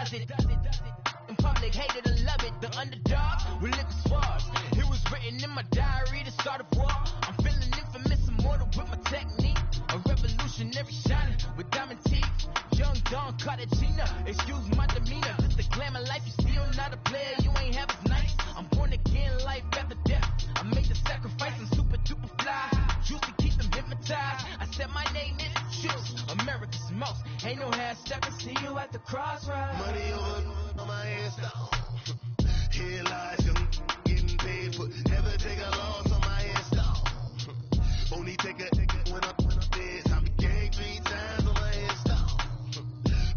does it. In public, hate it or love it. The underdog will live as far. It was written in my diary to start a war. I'm feeling infamous, immortal with my technique. A revolutionary shining with diamond teeth. Young Don Cartagena, excuse my demeanor. Just the glamour life, you still not a player, you ain't half as nice. I'm born again, life after death. I made the sacrifice, I'm super duper fly. Juice to keep them hypnotized. I said my name is Juice, America's most. Ain't no half stepping, see you at the crossroads. Money over on my headstone. Here lies young, getting paid for. Never take a loss on my headstone. Only take a when I'm dead. I became 3 times on my headstone.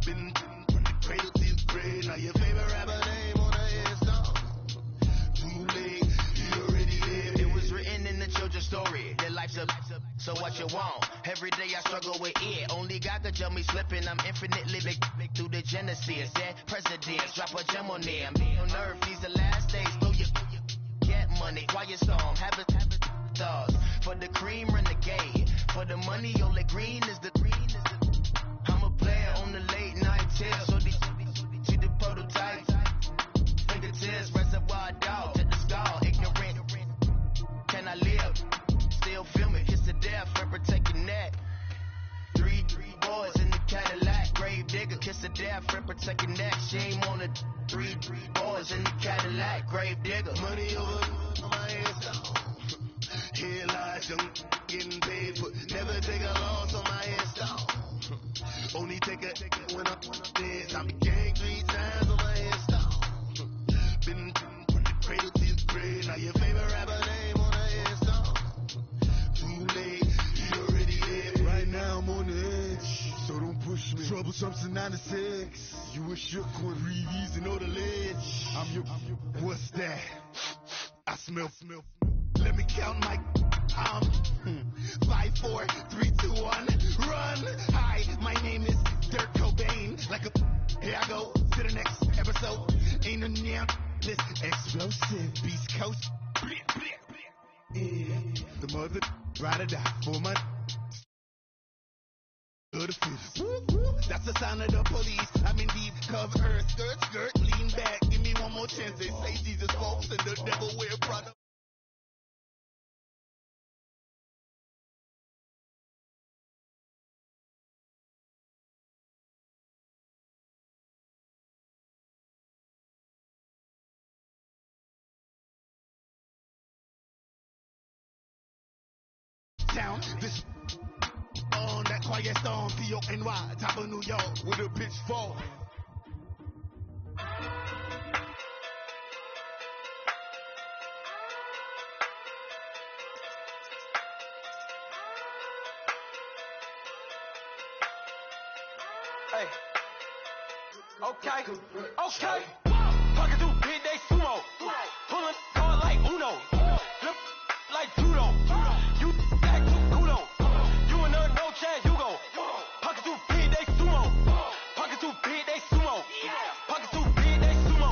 Been from the cradle to the grave. Now your favorite rapper name on a headstone. Too late, you already lived. It was written in the children's story. Their life's a so what you want. Every day I struggle with it. Only God could tell me slipping. I'm infinitely big through the genesis. Dead presidents, drop a gem on them. On earth, these the last days. Throw your get money, quiet storm, have it stars. For the cream, renegade. For the money, only green is the I'm a player on the late night tips. So these the prototypes. Fingertips, reservoir dog, to the skull. Ignorant, can I live? Still feel me, kiss to death, friend protect your neck. 3 boys in the Cadillac, grave digger, kiss to death, friend protect your neck. Shame on the 3 boys in the Cadillac, grave digger. Money over on my headstone. Here lies young, getting paid for. Never take a loss on my headstone. Only take a when I'm dead. I became 3 times on my headstone. Been from the cradle to the grave. Now your favorite rapper name on a headstone. Too late, you already lived. Right now I'm on the edge, so don't push me. Troublesome to 9 to 6. You a shook one, breathe easy, know the ledge. I'm your, what's that? I smell. Let me count my 5, 4, 3, 2, 1, run. Hi, my name is Dirk Cobain. Like a, here I go to the next episode. Ain't a damn this explosive Beast Coast. Yeah, the mother ride or die for my good fist. That's the sound of the police. I'm in deep cover, skirt, lean back. Give me one more chance. They say Jesus folks and the devil wear Prada. This on that quiet storm, P-O-N-Y, top of New York, with a pitchfork. Hey, okay, talking through big day sumo, pulling card like Uno, flip like judo. You back to kudo. You and her no chance, you go. Pocket too big, they sumo. Pocket too big, they sumo. Pocket too big, they sumo.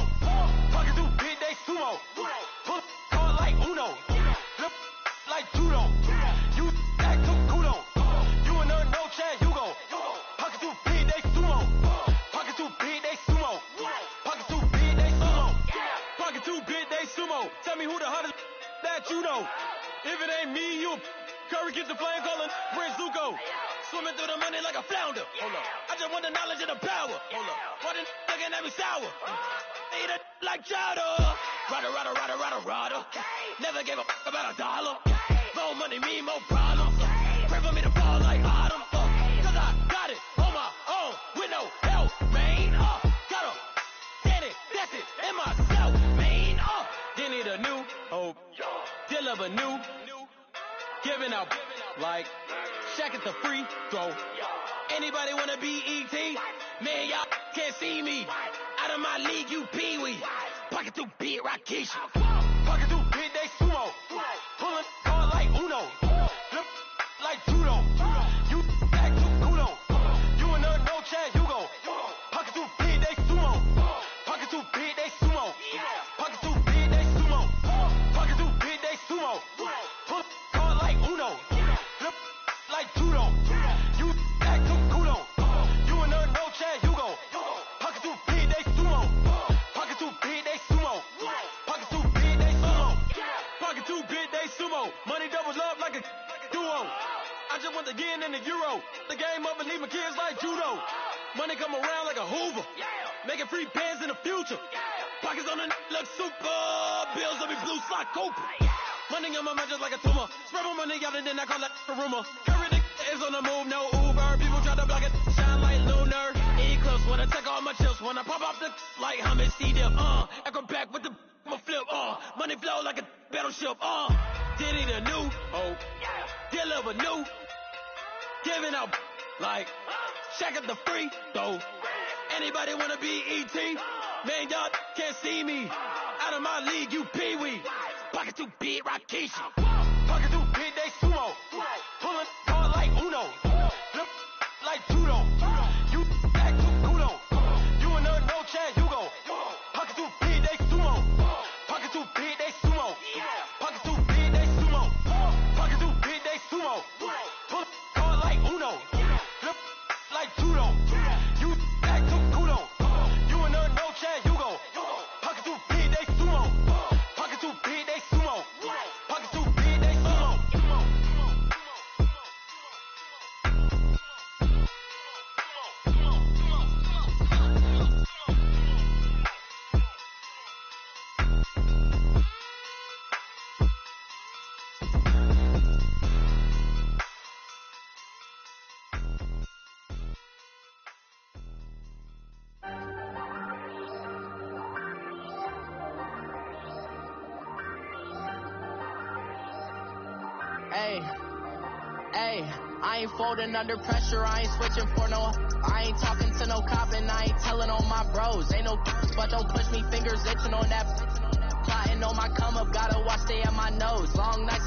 Pocket too big, they sumo. Pull card like Uno. Flip like judo. You back to kudo. You and her no chance, you go. Pocket too big, they sumo. Pocket too big, they sumo. Pocket too big, they sumo. Pocket too big, they sumo. Tell me who the hottest that you know. If it ain't me, you Curry keeps the flame calling Prince Zuko. Swimming through the money like a flounder. Hold up. I just want the knowledge and the power. Hold up. Why the looking at me sour? Eat it like chowder. Rada. Never gave a about a dollar. More money mean more problems. Pray for me to fall like autumn. Cause I got it on my own with no help, man. Gotta get it, that's it, in myself, man. They need a new hope. Deal of a new, giving out like Shaq at the free throw. Anybody wanna be E.T.? Man, y'all can't see me. Out of my league, you pee-wee. Pocket too big, Rakisha. Pocket too big, they sumo. Pulling card like Uno. Flip like judo. You back to kudo. You and her no chance, you go. Pocket too big, they sumo. Pocket too big, they sumo. Pocket too big, they sumo. Pocket too big, they sumo. Pull card like Uno. Flip like judo. You back to kudo. You and her no chance, you go. Pocket too big, they yen and the euro. The game up and leaving kids like judo. Money come around like a Hoover. Making free bands in the future. Pockets on the look super. Bills on me blue sock Cooper. Money on my mind just like a tumor. Spread my money out and then I call that a rumor. Curry the is on the move, no Uber. People try to block it, shine like lunar. Eclipse when I take all my chips. When I pop up the like Hummus C-Dip. Echo back with the flip. Money flow like a battleship. Diddy the new. Deliver new. Giving out like Shaq at the free throw. Anybody wanna be E.T.? Man, y'all can't see me. Out of my league, you pee-wee. Pocket too big, Rakishi. Pocket too big, they sumo. Pulling hard like Uno. Flip like judo. You act too kudo. You and her, no chance, you go. Pocket too big, they sumo. Pocket too big, they sumo. Pocket too big, they sumo. Pocket too big, they sumo. Pull hard like Uno. Flip like judo. You act too kudo. You and her, no chance, you go. Pocket too big, they sumo. Pocket too big, they sumo. Pocket too big, they sumo. Hey, I ain't folding under pressure, I ain't switching for no. I ain't talking to no cop and I ain't telling on my bros. Ain't no but don't push me, fingers itching on that. Plotting on my come up, gotta watch stay at my nose. Long nights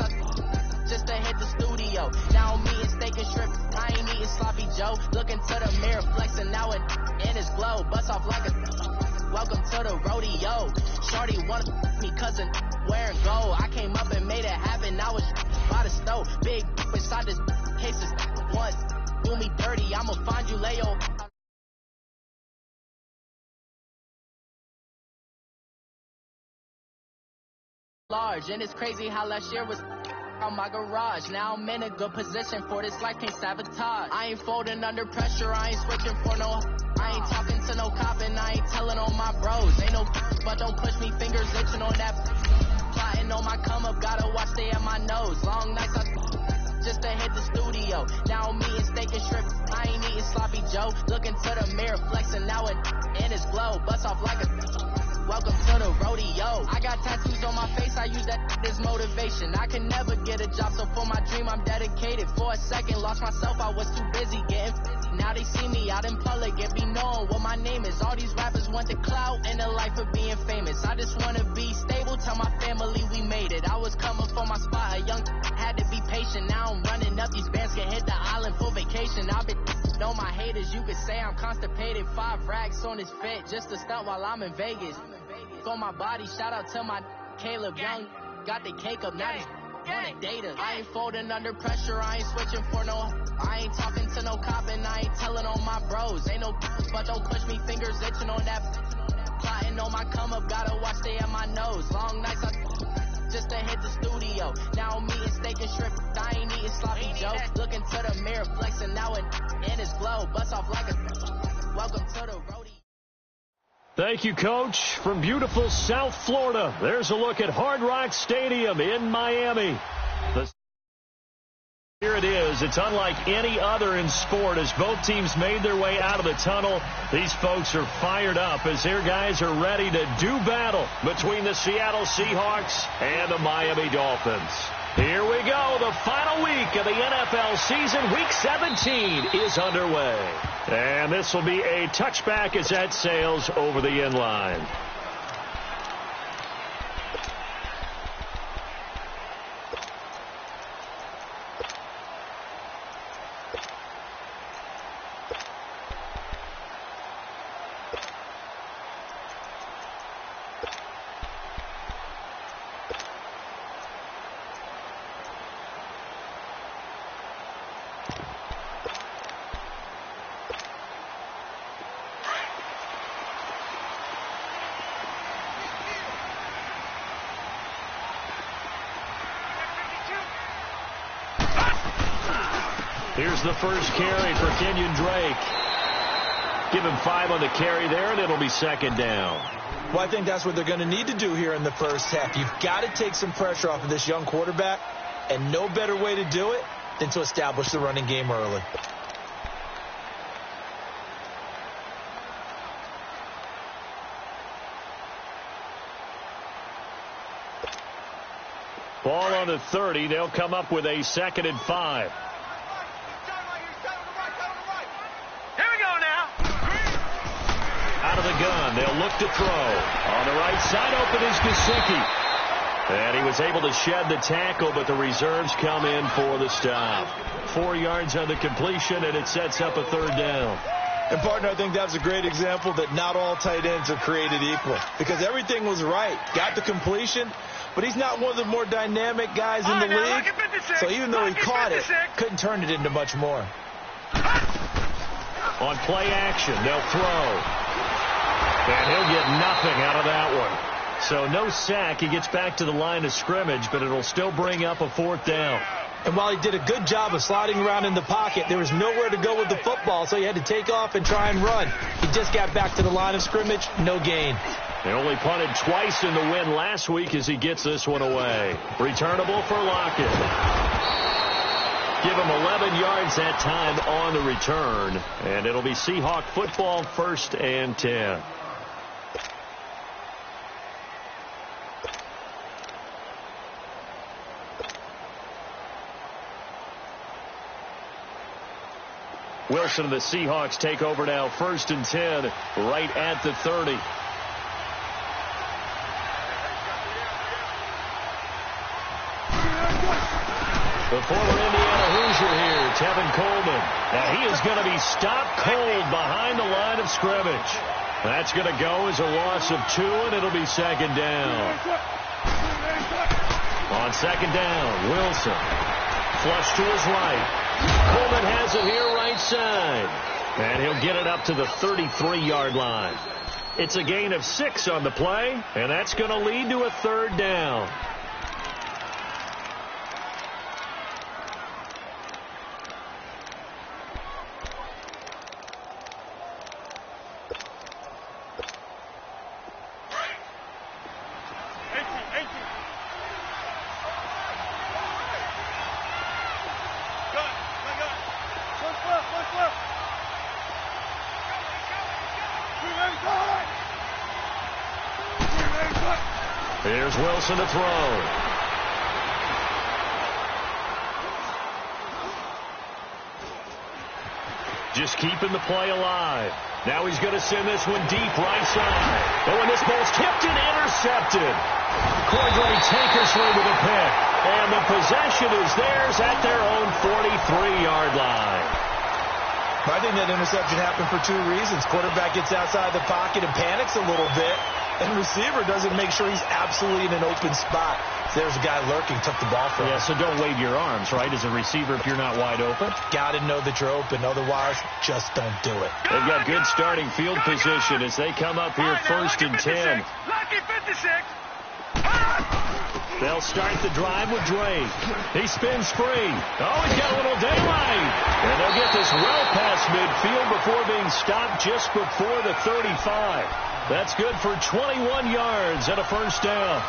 just to hit the studio. Now I'm eating steak and shrimp, I ain't eating sloppy Joe. Looking to the mirror, flexing now it in his glow. Bust off like a welcome to the rodeo. Shorty wanna me cousin wearing gold. I came up and made it happen, I was by the stove. Big inside this cases once. Do me dirty, I'ma find you, Leo. Large, and it's crazy how last year was on my garage. Now I'm in a good position for this life, can't sabotage. I ain't folding under pressure, I ain't switching for no. I ain't talking to no cop and I ain't telling on my bros. Ain't no but don't push me, fingers itching on that. Plotting on my come up, gotta watch stay at my nose. Long nights just to hit the studio. Now I'm eating steak and shrimp, I ain't eating sloppy Joe. Looking to the mirror, flexing now it in his glow. Bust off like a welcome to the rodeo. I got tattoos on my face, I use that as motivation. I can never get a job, so for my dream I'm dedicated. For a second, lost myself, I was too busy getting. Now they see me out in public and be known what my name is. All these rappers want the clout and the life of being famous. I just wanna be stable, tell my family we made it. I was coming for my spot, a young had to be patient. Now I'm running up, these bands can hit the island for vacation. I've been know my haters, you could say I'm constipated. 5 racks on his fit, just to stunt while I'm in Vegas. For my body, shout out to my Caleb Young. Got the cake up, now he's on the data. I ain't folding under pressure, I ain't switching for no. I ain't talking to no cop and I ain't telling on my bros. Ain't no but don't push me, fingers itching on that. Plotting on my come up, gotta watch stay at my nose. Long nights just to hit the studio. Now I'm eating steak and shrimp, I ain't eating sloppy Joe. Looking to the mirror, flexing now it in his glow. Bust off like a welcome to the rodeo. Thank you, Coach. From beautiful South Florida, there's a look at Hard Rock Stadium in Miami. Here it is. It's unlike any other in sport as both teams made their way out of the tunnel. These folks are fired up as their guys are ready to do battle between the Seattle Seahawks and the Miami Dolphins. Here we go. The final week of the NFL season. Week 17 is underway. And this will be a touchback as that sails over the end line. There's the first carry for Kenyon Drake. Give him 5 on the carry there, and it'll be second down. Well, I think that's what they're going to need to do here in the first half. You've got to take some pressure off of this young quarterback, and no better way to do it than to establish the running game early. Ball on the 30. They'll come up with a 2nd and 5. Here we go now. Out of the gun. They'll look to throw. On the right side, open is Gesicki. And he was able to shed the tackle, but the reserves come in for the stop. 4 yards on the completion, and it sets up a 3rd down. And, partner, I think that's a great example that not all tight ends are created equal. Because everything was right. Got the completion, but he's not one of the more dynamic guys in the league. So even though he caught it, couldn't turn it into much more. On play action, they'll throw. And he'll get nothing out of that one. So no sack. He gets back to the line of scrimmage, but it'll still bring up a 4th down. And while he did a good job of sliding around in the pocket, there was nowhere to go with the football, so he had to take off and try and run. He just got back to the line of scrimmage, no gain. They only punted twice in the win last week as he gets this one away. Returnable for Lockett. Give him 11 yards that time on the return, and it'll be Seahawk football, 1st and 10. Wilson and the Seahawks take over now, 1st and 10, right at the 30. The former Indiana Hoosier here, Tevin Coleman. Now he is going to be stopped cold behind the line of scrimmage. That's going to go as a loss of 2, and it'll be 2nd down. On 2nd down, Wilson. Flush to his right. Coleman has it here right side. And he'll get it up to the 33-yard line. It's a gain of 6 on the play, and that's going to lead to a 3rd down. Here's Wilson to throw. Just keeping the play alive. Now he's going to send this one deep right side. Oh, and this ball's tipped and intercepted. Cordray Tankersley with a pick. And the possession is theirs at their own 43-yard line. I think that interception happened for 2 reasons. Quarterback gets outside the pocket and panics a little bit. And receiver doesn't make sure he's absolutely in an open spot. There's a guy lurking, took the ball from him. Yeah, so don't wave your arms, right, as a receiver if you're not wide open. Got to know that you're open. Otherwise, just don't do it. They've got good starting field position as they come up here 1st and 10. Lucky 56. They'll start the drive with Drake. He spins free. Oh, he's got a little daylight. And they'll get this well past midfield before being stopped just before the 35. That's good for 21 yards and a 1st down.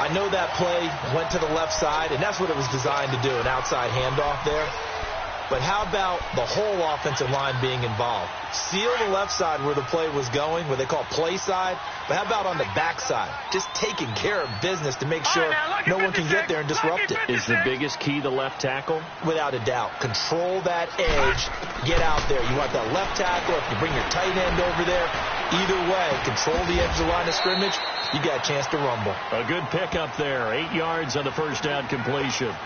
I know that play went to the left side, and that's what it was designed to do, an outside handoff there. But how about the whole offensive line being involved? Seal the left side where the play was going, what they call play side. But how about on the back side? Just taking care of business to make sure no one can get there and disrupt it. Is the biggest key the left tackle? Without a doubt. Control that edge. Get out there. You want that left tackle. If you bring your tight end over there, either way, control the edge of the line of scrimmage. You got a chance to rumble. A good pickup there. 8 yards on the 1st down completion.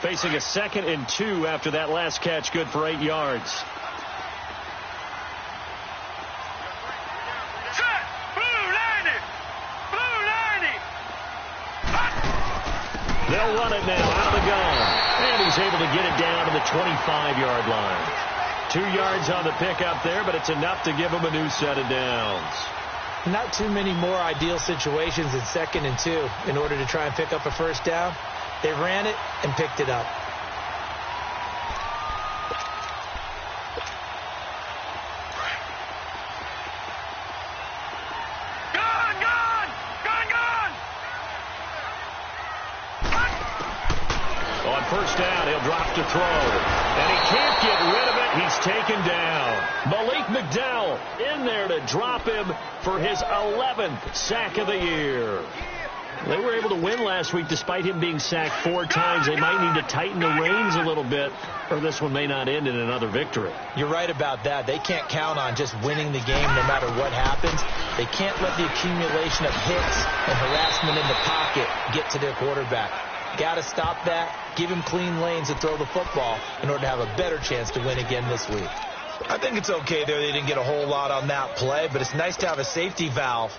Facing a 2nd and 2 after that last catch, good for 8 yards. Set. Blue 90. Blue 90. They'll run it now out of the gun. is able to get it down to the 25-yard line. 2 yards on the pickup there, but it's enough to give them a new set of downs. Not too many more ideal situations in 2nd and 2 in order to try and pick up a first down. They ran it and picked it up. On first down, he'll drop to throw. And he can't get rid of it. He's taken down. Malik McDowell in there to drop him for his 11th sack of the year. They were able to win last week despite him being sacked 4 times. They might need to tighten the reins a little bit, or this one may not end in another victory. You're right about that. They can't count on just winning the game no matter what happens. They can't let the accumulation of hits and harassment in the pocket get to their quarterback. Got to stop that, give him clean lanes to throw the football in order to have a better chance to win again this week. I think it's okay there. They didn't get a whole lot on that play, but it's nice to have a safety valve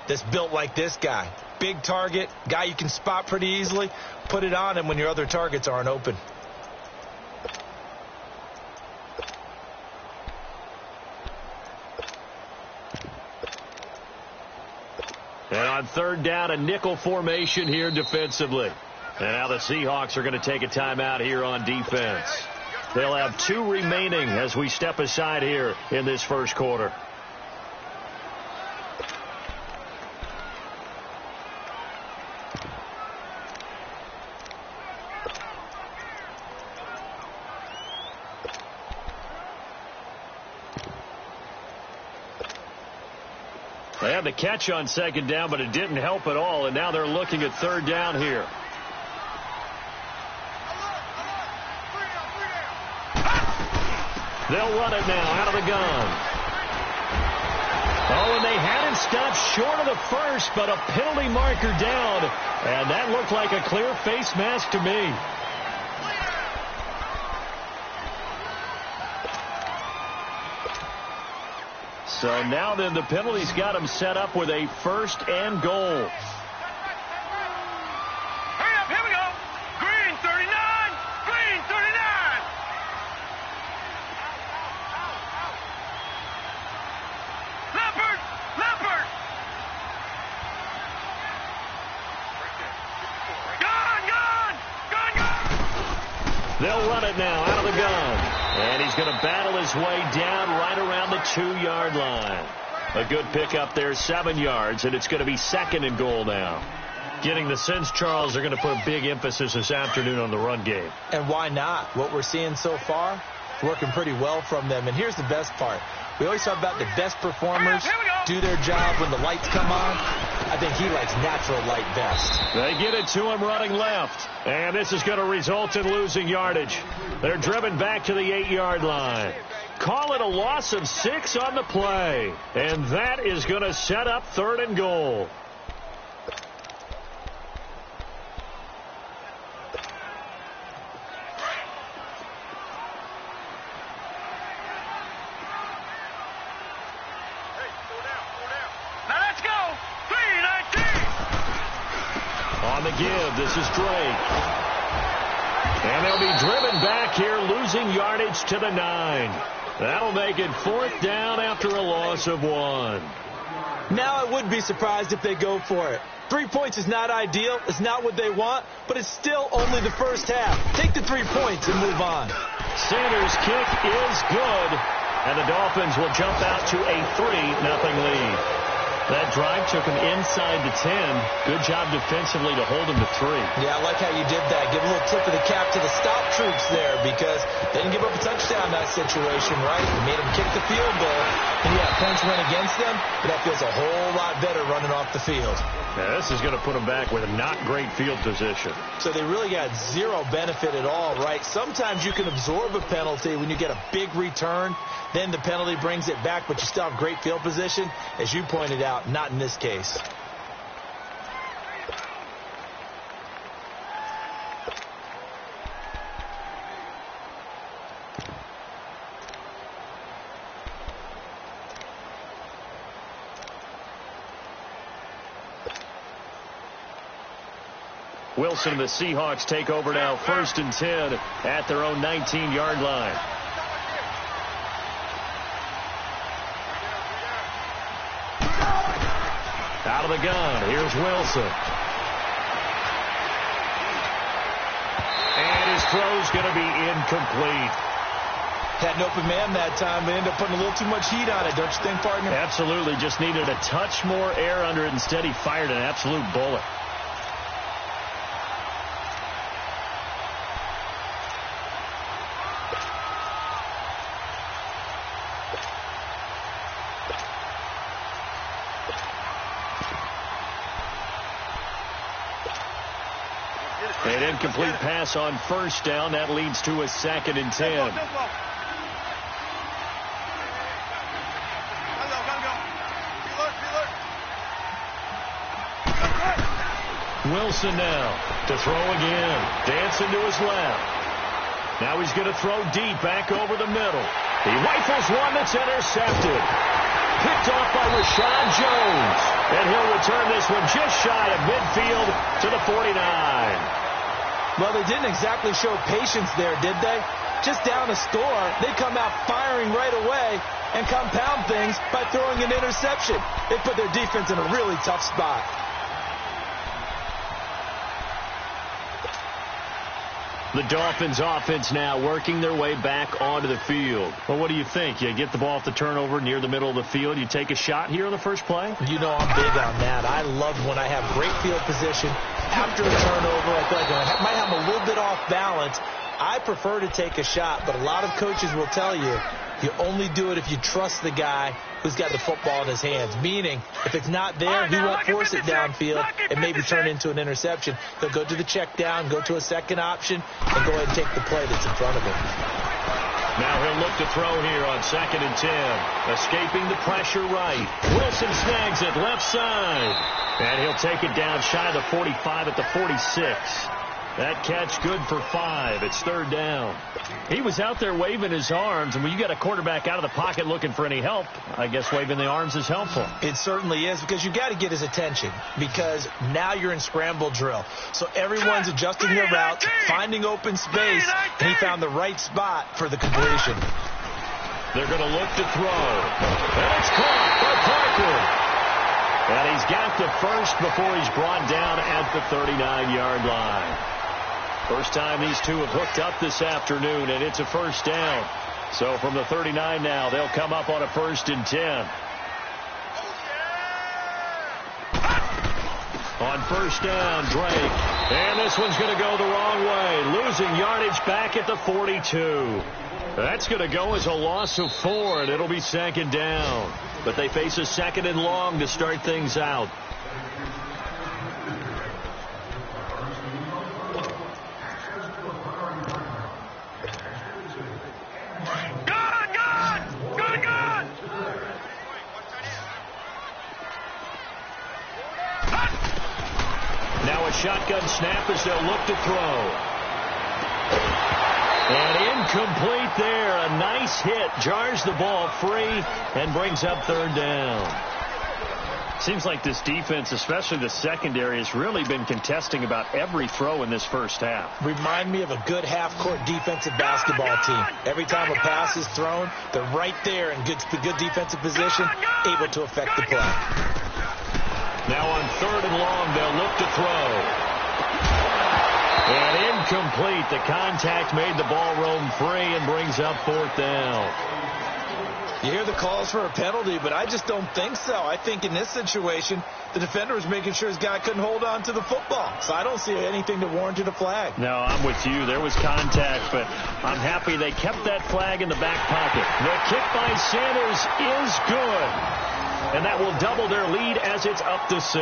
that's built like this guy. Big target, guy you can spot pretty easily. Put it on him when your other targets aren't open. And on third down, a nickel formation here defensively. And now the Seahawks are going to take a timeout here on defense. They'll have 2 remaining as we step aside here in this first quarter. They had the catch on second down, but it didn't help at all, and now they're looking at third down here. They'll run it now out of the gun. Oh, and they had him stopped short of the first, but a penalty marker down, and that looked like a clear face mask to me. So now then the penalty's got him set up with a 1st and goal. Hurry up, here we go. Green 39, green 39. Leopard, leopard. Gun. They'll run it now out of the gun. And he's going to battle his way down right around the 2-yard line. A good pickup there, 7 yards, and it's going to be 2nd and goal now. Getting the sense, Charles, they're going to put a big emphasis this afternoon on the run game. And why not? What we're seeing so far, working pretty well from them. And here's the best part. We always talk about the best performers do their job when the lights come on. I think he likes natural light best. They get it to him running left. And this is going to result in losing yardage. They're driven back to the 8-yard line. Call it a loss of 6 on the play. And that is going to set up 3rd and goal. On the give, this is Drake. And they'll be driven back here, losing yardage to the 9. That'll make it 4th down after a loss of 1. Now I would be surprised if they go for it. 3 points is not ideal. It's not what they want, but it's still only the first half. Take the 3 points and move on. Sanders' kick is good, and the Dolphins will jump out to a 3-0 lead. That drive took him inside the 10. Good job defensively to hold him to 3. Yeah, I like how you did that. Give a little tip of the cap to the stop troops there because they didn't give up a touchdown in that situation, right? They made them kick the field goal. And yeah, points went against them, but that feels a whole lot better running off the field. Yeah, this is going to put them back with a not great field position. So they really got zero benefit at all, right? Sometimes you can absorb a penalty when you get a big return. Then the penalty brings it back, but you still have great field position. As you pointed out, not in this case. Wilson and the Seahawks take over now, 1st and 10 at their own 19-yard line. Out of the gun, here's Wilson. And his throw's going to be incomplete. Had an open man that time, but ended up putting a little too much heat on it, don't you think, partner? Absolutely. Just needed a touch more air under it. Instead, he fired an absolute bullet. An incomplete pass on 1st down. That leads to a 2nd and 10. Wilson now to throw again. Dancing to his left. Now he's going to throw deep back over the middle. He rifles one that's intercepted. Picked off by Rashad Jones. And he'll return this one just shy of midfield to the 49. Well, they didn't exactly show patience there, did they? Just down a score, they come out firing right away and compound things by throwing an interception. They put their defense in a really tough spot. The Dolphins offense now working their way back onto the field. Well, what do you think? You get the ball off the turnover near the middle of the field. You take a shot here on the first play? You know I'm big on that. I love when I have great field position. After a turnover, I feel like I might have a little bit off balance. I prefer to take a shot, but a lot of coaches will tell you, you only do it if you trust the guy who's got the football in his hands. Meaning, if it's not there, he won't force it downfield and maybe turn into an interception. He'll go to the check down, go to a second option, and go ahead and take the play that's in front of him. Now he'll look to throw here on 2nd and 10. Escaping the pressure right. Wilson snags it left side. And he'll take it down shy of the 45 at the 46. That catch good for 5. It's 3rd down. He was out there waving his arms, and when you got a quarterback out of the pocket looking for any help, I guess waving the arms is helpful. It certainly is, because you got to get his attention, because now you're in scramble drill. So everyone's adjusting their routes, finding open space, and he found the right spot for the completion. They're going to look to throw. And it's caught by Parker. And he's got the first before he's brought down at the 39-yard line. First time these two have hooked up this afternoon, and it's a 1st down. So from the 39 now, they'll come up on a 1st and 10. On 1st down, Drake. And this one's going to go the wrong way. Losing yardage back at the 42. That's going to go as a loss of 4, and it'll be 2nd down. But they face a 2nd and long to start things out. Now a shotgun snap as they'll look to throw. And incomplete there. A nice hit. Jars the ball free and brings up 3rd down. Seems like this defense, especially the secondary, has really been contesting about every throw in this first half. Remind me of a good half-court defensive basketball team. Every time a pass is thrown, they're right there in good defensive position, able to affect the play. Now on 3rd and long, they'll look to throw. And incomplete. The contact made the ball roam free and brings up 4th down. You hear the calls for a penalty, but I just don't think so. I think in this situation, the defender was making sure his guy couldn't hold on to the football. So I don't see anything to warrant a flag. No, I'm with you. There was contact, but I'm happy they kept that flag in the back pocket. The kick by Sanders is good. And that will double their lead as it's up to 6.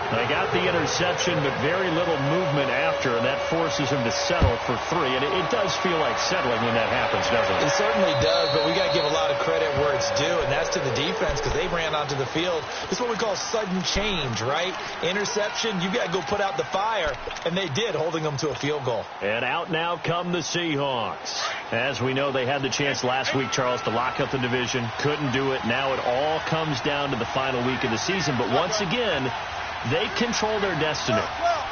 They got the interception, but very little movement after, and that forces him to settle for 3. And it does feel like settling when that happens, doesn't it? It certainly does, but we got to give a lot of credit where it's due, and that's to the defense, because they ran onto the field. It's what we call sudden change, right? Interception, you got to go put out the fire, and they did, holding them to a field goal. And out now come the Seahawks. As we know, they had the chance last week, Charles, to lock up the division. Couldn't do it. Now it all comes down to the final week of the season. But once again, they control their destiny.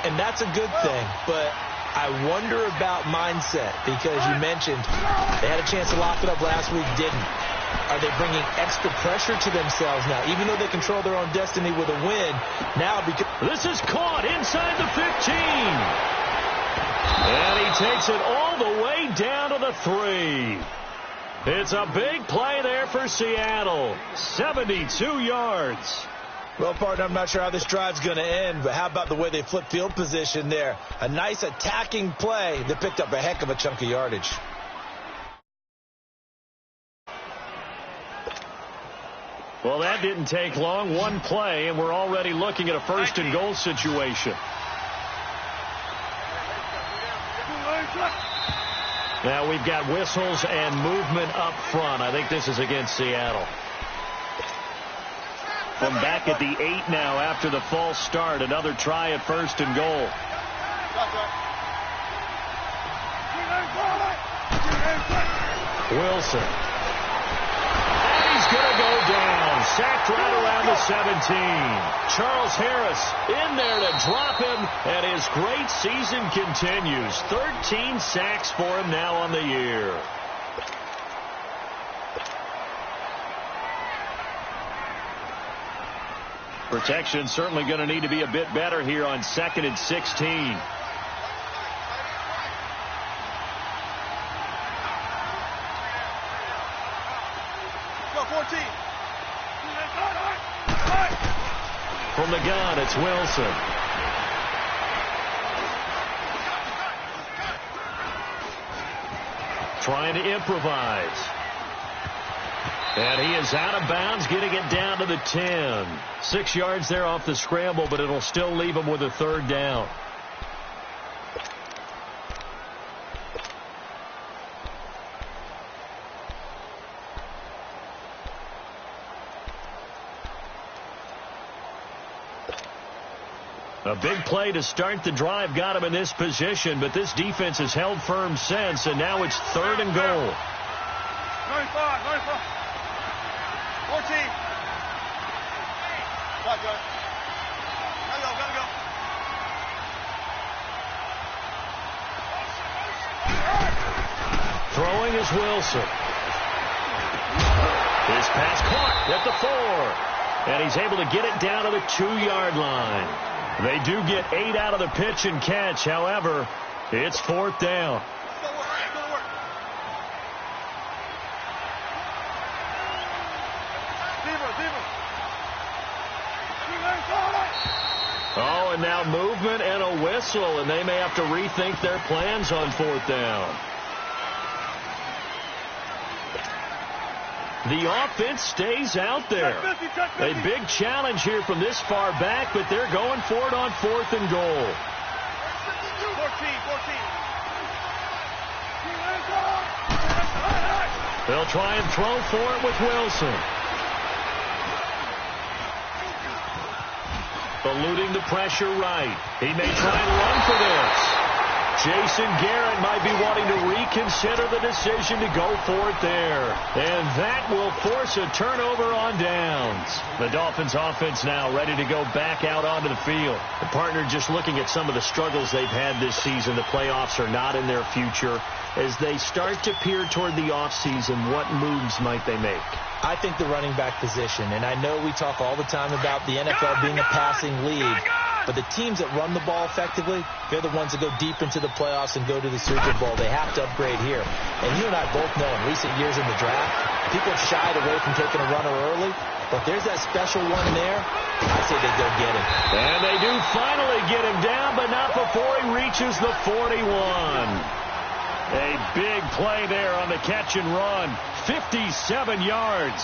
and that's a good thing, but I wonder about mindset, because you mentioned they had a chance to lock it up last week, didn't. Are they bringing extra pressure to themselves now, even though they control their own destiny with a win? Now, because this is caught inside the 15. And he takes it all the way down to the 3. It's a big play there for Seattle. 72 yards. Well, partner, I'm not sure how this drive's going to end, but how about the way they flip field position there? A nice attacking play that picked up a heck of a chunk of yardage. Well, that didn't take long. One play, and we're already looking at a first and goal situation. Now we've got whistles and movement up front. I think this is against Seattle. From back at the 8 now after the false start. Another try at first and goal. Wilson. And he's going to go down. Sacked right around the 17. Charles Harris in there to drop him. And his great season continues. 13 sacks for him now on the year. Protection certainly going to need to be a bit better here on 2nd and 16. From the gun, it's Wilson. Trying to improvise. And he is out of bounds, getting it down to the 10. 6 yards there off the scramble, but it'll still leave him with a third down. A big play to start the drive got him in this position, but this defense has held firm since, and now it's 3rd and goal. 14. Gotta go. Throwing is Wilson. His pass caught at the 4. And he's able to get it down to the 2-yard line. They do get 8 out of the pitch and catch. However, it's 4th down. Oh, and now movement and a whistle, and they may have to rethink their plans on 4th down. The offense stays out there. A big challenge here from this far back, but they're going for it on 4th and goal. 14. They'll try and throw for it with Wilson. Eluding the pressure right. He may try and run for this. Jason Garrett might be wanting to reconsider the decision to go for it there. And that will force a turnover on downs. The Dolphins offense now ready to go back out onto the field. The partner just looking at some of the struggles they've had this season. The playoffs are not in their future. As they start to peer toward the offseason, what moves might they make? I think the running back position, and I know we talk all the time about the NFL being a passing league, but the teams that run the ball effectively, they're the ones that go deep into the playoffs and go to the Super Bowl. They have to upgrade here. And you and I both know in recent years in the draft, people have shied away from taking a runner early, but there's that special one there. I say they go get him. And they do finally get him down, but not before he reaches the 41. A big play there on the catch and run. 57 yards.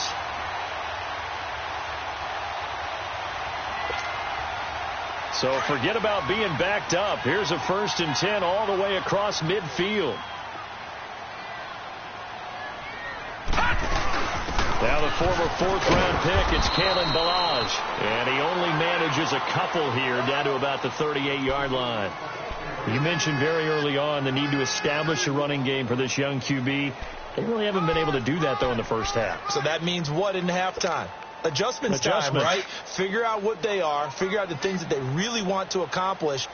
So forget about being backed up. Here's a 1st and 10 all the way across midfield. Now the former 4th-round pick, it's Kalen Ballage. And he only manages a couple here down to about the 38-yard line. You mentioned very early on the need to establish a running game for this young QB. They really haven't been able to do that, though, in the first half. So that means what in halftime? Adjustments time, right? Figure out what they are. Figure out the things that they really want to accomplish.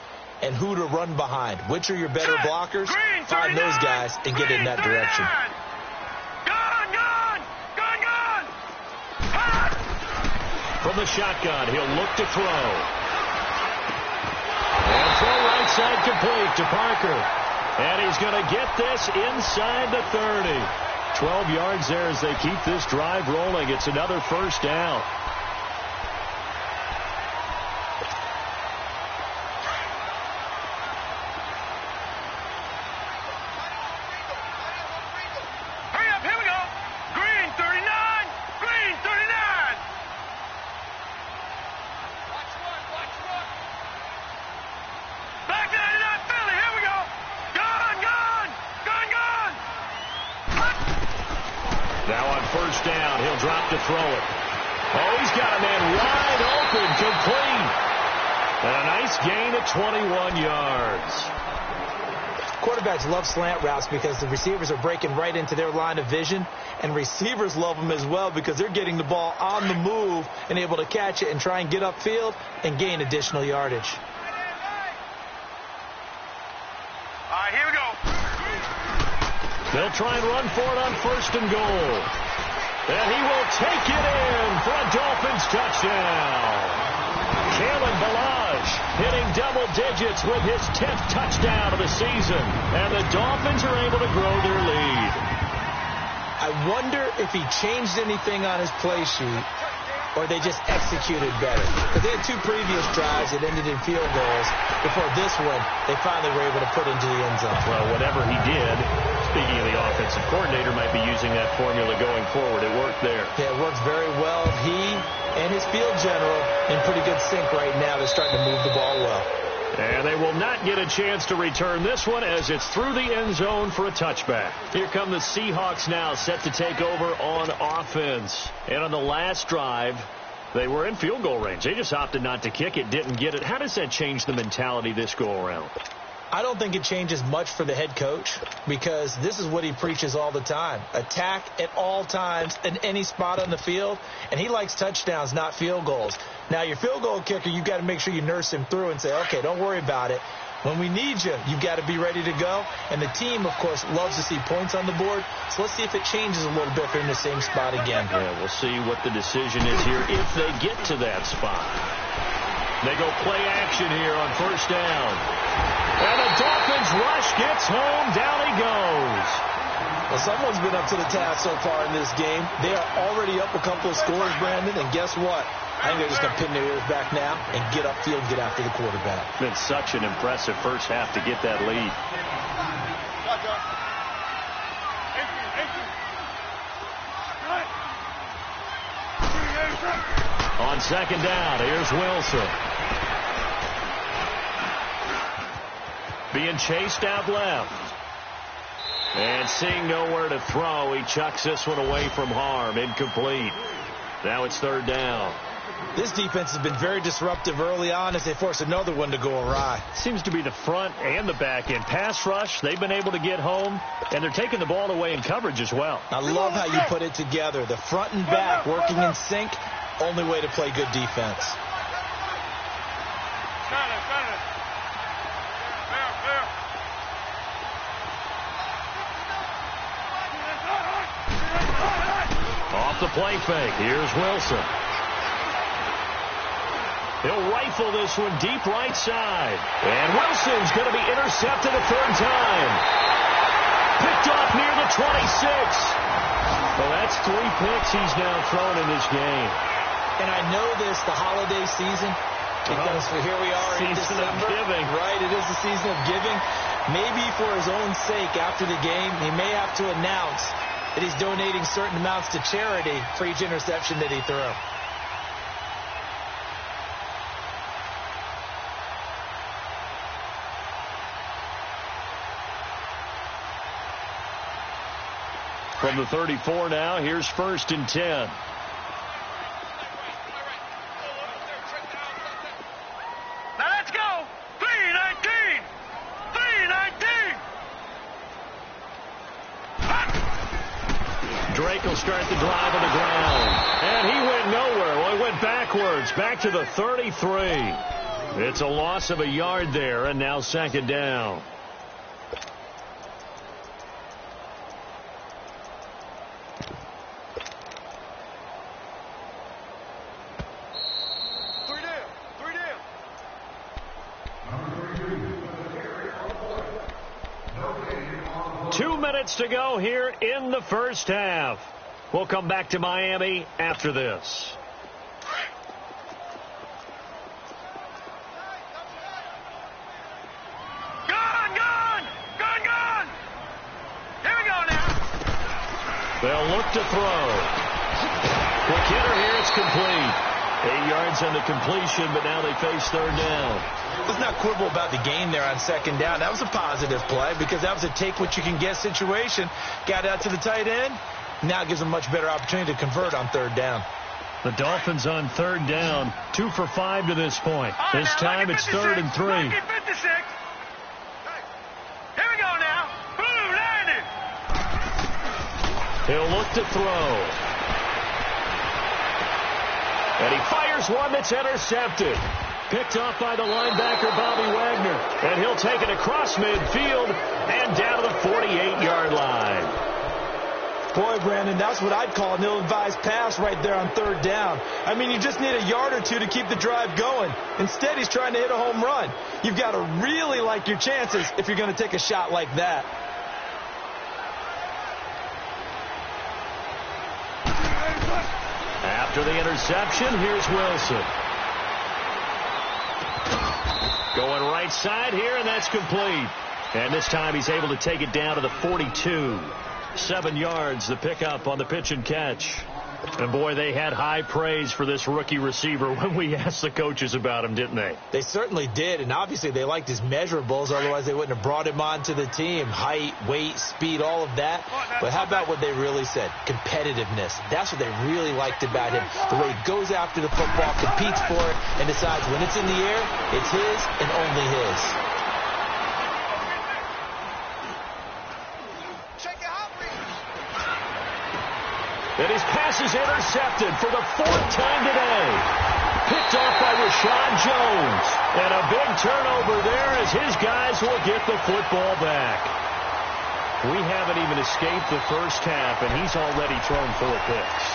and who to run behind. Which are your better blockers? Find those guys and get in that direction. From the shotgun, he'll look to throw. And throw right side complete to Parker. And he's going to get this inside the 30. 12 yards there as they keep this drive rolling. It's another first down. First down, he'll drop to throw it. Oh, he's got a man wide open, complete. And a nice gain of 21 yards. Quarterbacks love slant routes because the receivers are breaking right into their line of vision, and receivers love them as well because they're getting the ball on the move and able to catch it and try and get upfield and gain additional yardage. All right, here we go. They'll try and run for it on first and goal. And he will take it in for a Dolphins touchdown. Kalen Ballage hitting double digits with his 10th touchdown of the season. And the Dolphins are able to grow their lead. I wonder if he changed anything on his play sheet or they just executed better. Because they had two previous drives that ended in field goals. Before this one, they finally were able to put into the end zone. Well, whatever he did, speaking of the offensive coordinator, might be using that formula going forward. It worked there. Yeah, it works very well. He and his field general in pretty good sync right now. They're starting to move the ball well. And they will not get a chance to return this one as it's through the end zone for a touchback. Here come the Seahawks now, set to take over on offense. And on the last drive, they were in field goal range. They just opted not to kick it, didn't get it. How does that change the mentality this go-around? I don't think it changes much for the head coach because this is what he preaches all the time. Attack at all times in any spot on the field, and he likes touchdowns, not field goals. Now, your field goal kicker, you've got to make sure you nurse him through and say, okay, don't worry about it. When we need you, you've got to be ready to go. And the team, of course, loves to see points on the board. So let's see if it changes a little bit if they're in the same spot again. Yeah, we'll see what the decision is here if they get to that spot. They go play action here on first down. And the Dolphins rush gets home. Down he goes. Well, someone's been up to the task so far in this game. They are already up a couple of scores, Brandon. And guess what? I think they're just going to pin their ears back now and get upfield and get after the quarterback. It's been such an impressive first half to get that lead. On second down, here's Wilson. Being chased out left. And seeing nowhere to throw, he chucks this one away from harm. Incomplete. Now it's third down. This defense has been very disruptive early on as they force another one to go awry. Seems to be the front and the back end. Pass rush, they've been able to get home, and they're taking the ball away in coverage as well. I love how you put it together. The front and back working in sync, only way to play good defense. Off the play fake, here's Wilson. He'll rifle this one deep right side. And Wilson's going to be intercepted a third time. Picked off near the 26. Well, that's 3 picks he's now thrown in this game. And I know this, the holiday season, because here we are in Season December. of giving. Right, it is the season of giving. Maybe for his own sake after the game, he may have to announce that he's donating certain amounts to charity for each interception that he threw. From the 34 now, here's first and 10. Now let's go. 3-19. 3-19. Drake will start the drive on the ground. And he went nowhere. Well, he went backwards, back to the 33. It's a loss of a yard there, and now second down. Three down. 2 minutes to go here in the first half. We'll come back to Miami after this. They'll look to throw. Quick hitter here. It's complete. 8 yards on the completion, but now they face third down. Let's not quibble about the gain there on second down. That was a positive play because that was a take-what-you-can-get situation. Got out to the tight end. Now it gives them a much better opportunity to convert on third down. The Dolphins on third down. 2 for 5 to this point. This time it's 3rd and 3. Here we go now. Boom, landed. He'll look to throw. And he fires one that's intercepted. Picked off by the linebacker, Bobby Wagner. And he'll take it across midfield and down to the 48-yard line. Boy, Brandon, that's what I'd call an ill-advised pass right there on third down. I mean, you just need a yard or two to keep the drive going. Instead, he's trying to hit a home run. You've got to really like your chances if you're going to take a shot like that. After the interception, here's Wilson. Going right side here, and that's complete. And this time he's able to take it down to the 42. 7 yards, the pickup on the pitch and catch. And, boy, they had high praise for this rookie receiver when we asked the coaches about him, didn't they? They certainly did, and obviously they liked his measurables. Otherwise, they wouldn't have brought him onto the team. Height, weight, speed, all of that. But how about what they really said? Competitiveness. That's what they really liked about him. The way he goes after the football, competes for it, and decides when it's in the air, it's his and only his. And his pass is intercepted for the 4th time today. Picked off by Rashawn Jones. And a big turnover there as his guys will get the football back. We haven't even escaped the first half, and he's already thrown 4 picks.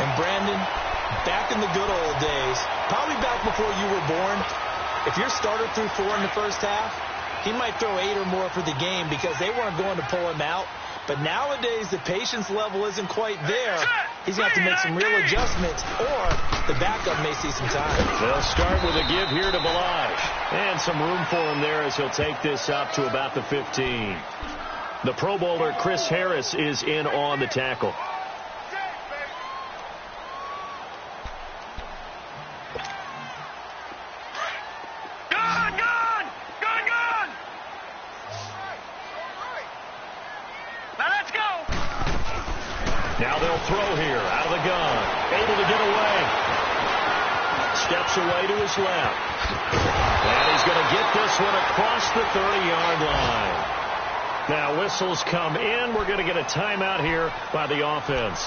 And Brandon, back in the good old days, probably back before you were born, if your starter threw 4 in the first half, he might throw 8 or more for the game because they weren't going to pull him out. But nowadays, the patience level isn't quite there. He's going to have to make some real adjustments, or the backup may see some time. They'll start with a give here to Ballage. And some room for him there as he'll take this up to about the 15. The Pro Bowler, Chris Harris, is in on the tackle. Now they'll throw here out of the gun. Able to get away. Steps away to his left. And he's going to get this one across the 30-yard line. Now whistles come in. We're going to get a timeout here by the offense,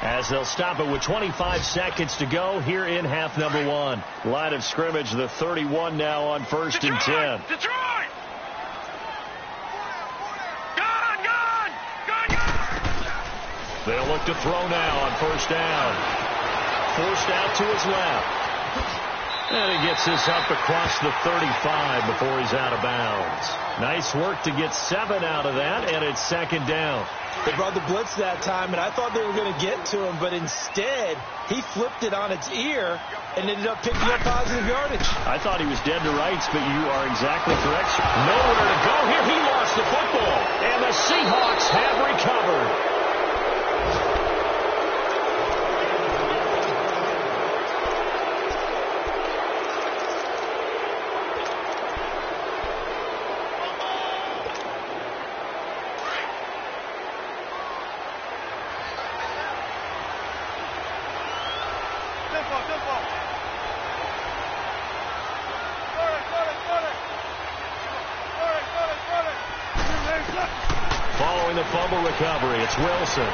as they'll stop it with 25 seconds to go here in half number 1. Line of scrimmage, the 31 now on 1st and 10. Detroit! They'll look to throw now on 1st down. Forced out to his left. And he gets this up across the 35 before he's out of bounds. Nice work to get 7 out of that, and it's 2nd down. They brought the blitz that time, and I thought they were going to get to him, but instead he flipped it on its ear and ended up picking up positive yardage. I thought he was dead to rights, but you are exactly correct. Nowhere to go here. He lost the football, and the Seahawks have recovered. Following the fumble recovery, it's Wilson.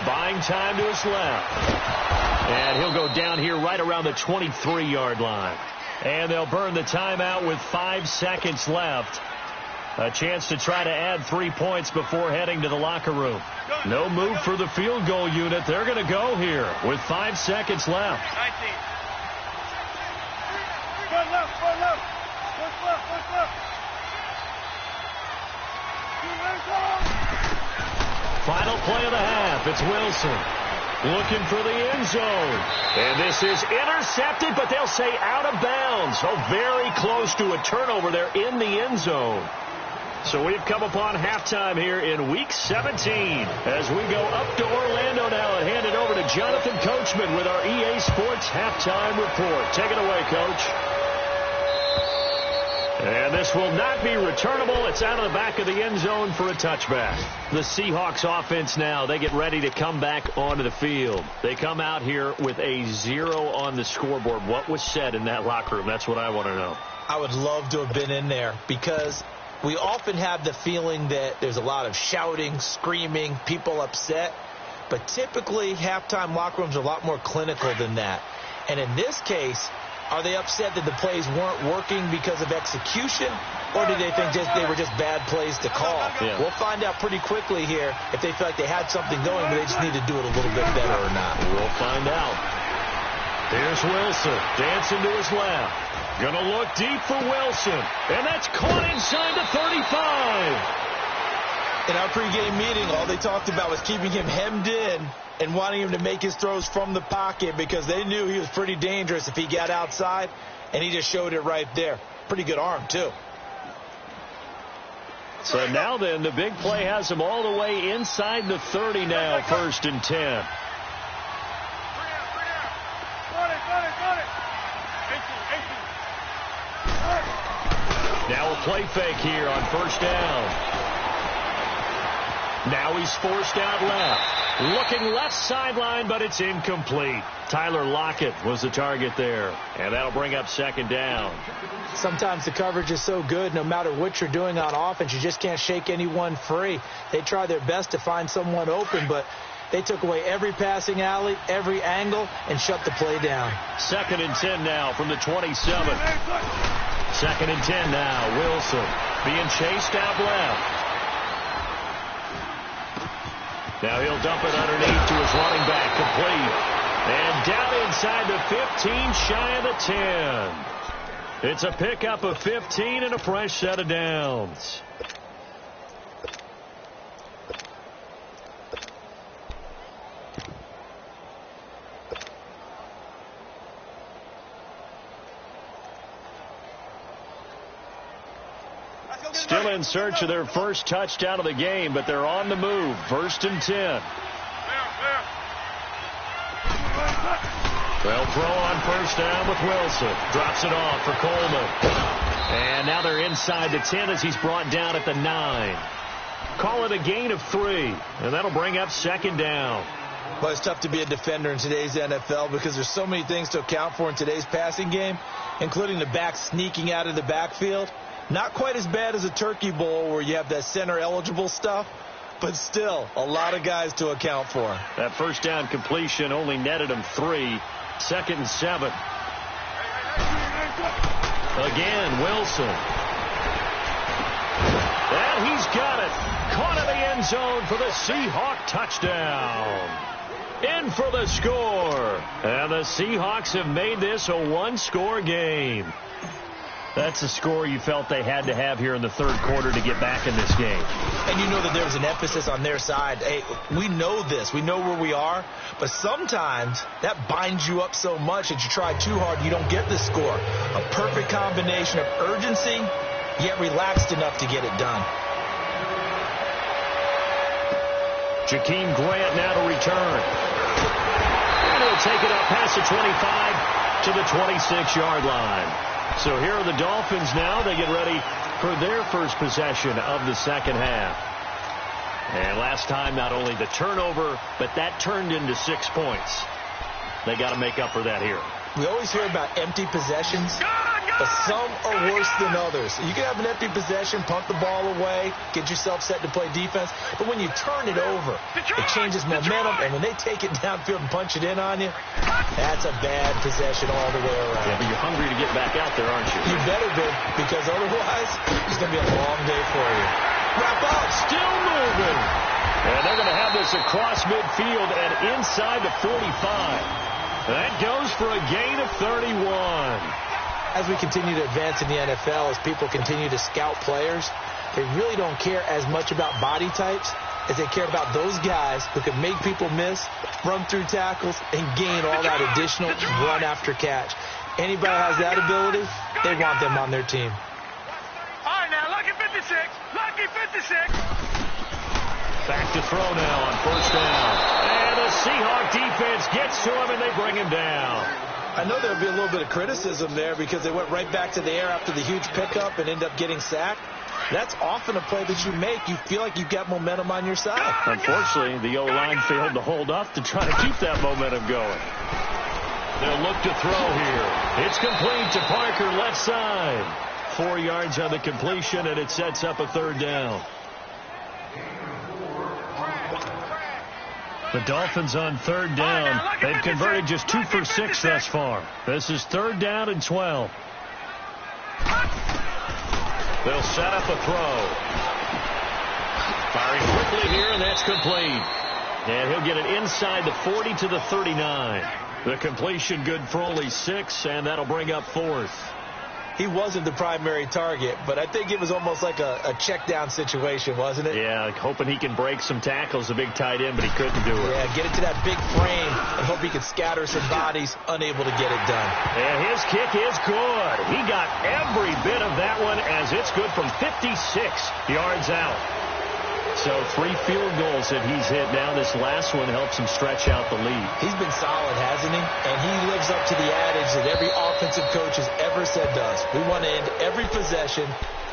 Buying time to his left. And he'll go down here right around the 23-yard line. And they'll burn the timeout with 5 seconds left. A chance to try to add 3 points before heading to the locker room. No move for the field goal unit. They're going to go here with 5 seconds left. 19. One left. Final play of the half. It's Wilson looking for the end zone. And this is intercepted, but they'll say out of bounds. Oh, very close to a turnover there in the end zone. So we've come upon halftime here in Week 17 as we go up to Orlando now and hand it over to Jonathan Coachman with our EA Sports Halftime Report. Take it away, Coach. And this will not be returnable. It's out of the back of the end zone for a touchback. The Seahawks offense now, they get ready to come back onto the field. They come out here with a 0 on the scoreboard. What was said in that locker room? That's what I want to know. I would love to have been in there because we often have the feeling that there's a lot of shouting, screaming, people upset. But typically, halftime locker rooms are a lot more clinical than that. And in this case, are they upset that the plays weren't working because of execution, or do they think they were just bad plays to call? Yeah. We'll find out pretty quickly here if they feel like they had something going, but they just need to do it a little bit better or not. We'll find out. Here's Wilson, dancing to his left. Gonna look deep for Wilson, and that's caught inside the 35. In our pregame meeting, all they talked about was keeping him hemmed in and wanting him to make his throws from the pocket because they knew he was pretty dangerous if he got outside, and he just showed it right there. Pretty good arm, too. So now then, the big play has him all the way inside the 30 now, 1st and 10. Now a play fake here on 1st down. Now he's forced out left. Looking left sideline, but it's incomplete. Tyler Lockett was the target there. And that'll bring up 2nd down. Sometimes the coverage is so good, no matter what you're doing on offense, you just can't shake anyone free. They try their best to find someone open, but they took away every passing alley, every angle, and shut the play down. 2nd and 10 now from the 27. 2nd and 10 now. Wilson being chased out left. Now he'll dump it underneath to his running back, complete. And down inside the 15, shy of the 10. It's a pickup of 15 and a fresh set of downs. Still in search of their first touchdown of the game, but they're on the move. 1st and 10. They'll throw on 1st down with Wilson. Drops it off for Coleman. And now they're inside the 10 as he's brought down at the 9. Call it a gain of 3, and that'll bring up 2nd down. Well, it's tough to be a defender in today's NFL because there's so many things to account for in today's passing game, including the back sneaking out of the backfield. Not quite as bad as a turkey bowl where you have that center-eligible stuff, but still a lot of guys to account for. That 1st down completion only netted him 3. 2nd and 7. Again, Wilson. And he's got it. Caught in the end zone for the Seahawk touchdown. In for the score. And the Seahawks have made this a 1-score game. That's a score you felt they had to have here in the 3rd quarter to get back in this game. And you know that there was an emphasis on their side. Hey, we know this. We know where we are. But sometimes that binds you up so much that you try too hard, you don't get the score. A perfect combination of urgency, yet relaxed enough to get it done. Jakeem Grant now to return. And he'll take it up past the 25 to the 26-yard line. So here are the Dolphins now. They get ready for their first possession of the 2nd half. And last time, not only the turnover, but that turned into 6 points. They got to make up for that here. We always hear about empty possessions, but some are worse than others. You can have an empty possession, punt the ball away, get yourself set to play defense, but when you turn it over, it changes momentum, and when they take it downfield and punch it in on you, that's a bad possession all the way around. Yeah, but you're hungry to get back out there, aren't you? You better be, because otherwise, it's going to be a long day for you. Wrap up. Still moving. And they're going to have this across midfield and inside the 45. That goes for a gain of 31. As we continue to advance in the NFL, as people continue to scout players, they really don't care as much about body types as they care about those guys who can make people miss, run through tackles, and gain all that additional run after catch. Anybody has that ability, they want them on their team. All right, now, lucky 56. Lucky 56. Back to throw now on first down. And the Seahawk defense gets to him, and they bring him down. I know there'll be a little bit of criticism there because they went right back to the air after the huge pickup and end up getting sacked. That's often a play that you make. You feel like you've got momentum on your side. Unfortunately, the O-line failed to hold up to try to keep that momentum going. They'll look to throw here. It's complete to Parker, left side. 4 yards on the completion, and it sets up a third down. The Dolphins on third down. They've converted just 2 for 6 thus far. This is third down and 12. They'll set up a throw. Firing quickly here, and that's complete. And he'll get it inside the 40 to the 39. The completion good for only 6, and that'll bring up fourth. He wasn't the primary target, but I think it was almost like a check down situation, wasn't it? Yeah, hoping he can break some tackles, a big tight end, but he couldn't do it. Yeah, get it to that big frame and hope he could scatter some bodies, unable to get it done. And his kick is good. He got every bit of that one as it's good from 56 yards out. So 3 field goals that he's hit now. This last one helps him stretch out the lead. He's been solid, hasn't he? And he lives up to the adage that every offensive coach has ever said to us. We want to end every possession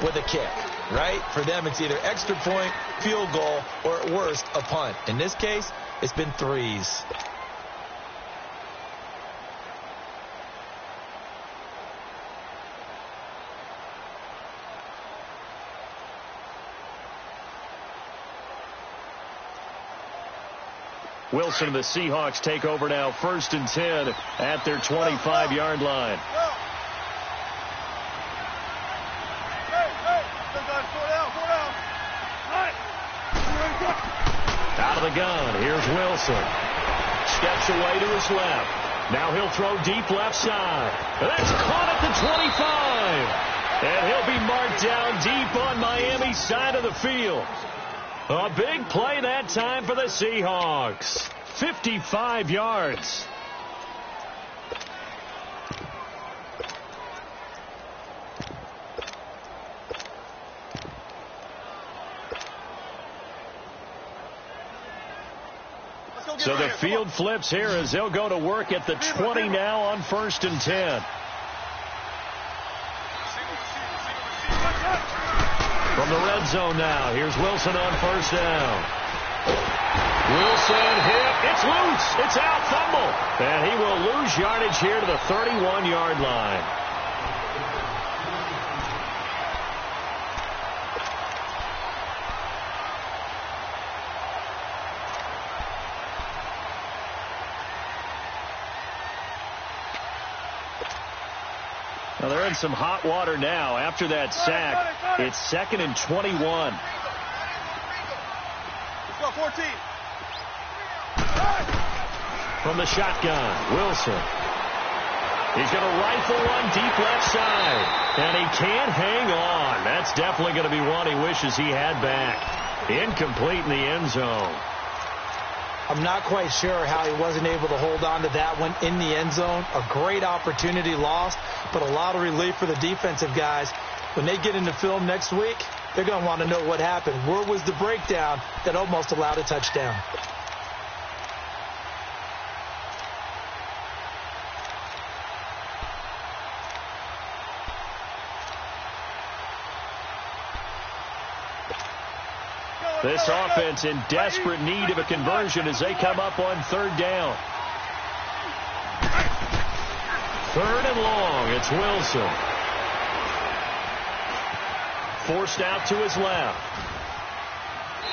with a kick, right? For them, it's either extra point, field goal, or at worst, a punt. In this case, it's been 3s. Wilson and the Seahawks take over now, 1st and 10 at their 25-yard line. Out of the gun, here's Wilson. Steps away to his left. Now he'll throw deep left side. That's caught at the 25. And he'll be marked down deep on Miami's side of the field. A big play that time for the Seahawks. 55 yards. So the field flips here as they'll go to work at the 20 now on 1st and 10. From the red zone now, here's Wilson on 1st down. Wilson hit. It's loose. It's out. Fumble. And he will lose yardage here to the 31-yard line. Now they're in some hot water now. After that sack, it's 2nd and 21. Let's go, 14. From the shotgun, Wilson. He's going to rifle one deep left side. And he can't hang on. That's definitely going to be one he wishes he had back. Incomplete in the end zone. I'm not quite sure how he wasn't able to hold on to that one in the end zone. A great opportunity lost, but a lot of relief for the defensive guys. When they get into film next week, they're going to want to know what happened. Where was the breakdown that almost allowed a touchdown? This offense in desperate need of a conversion as they come up on 3rd down. 3rd and long. It's Wilson. forced out to his left.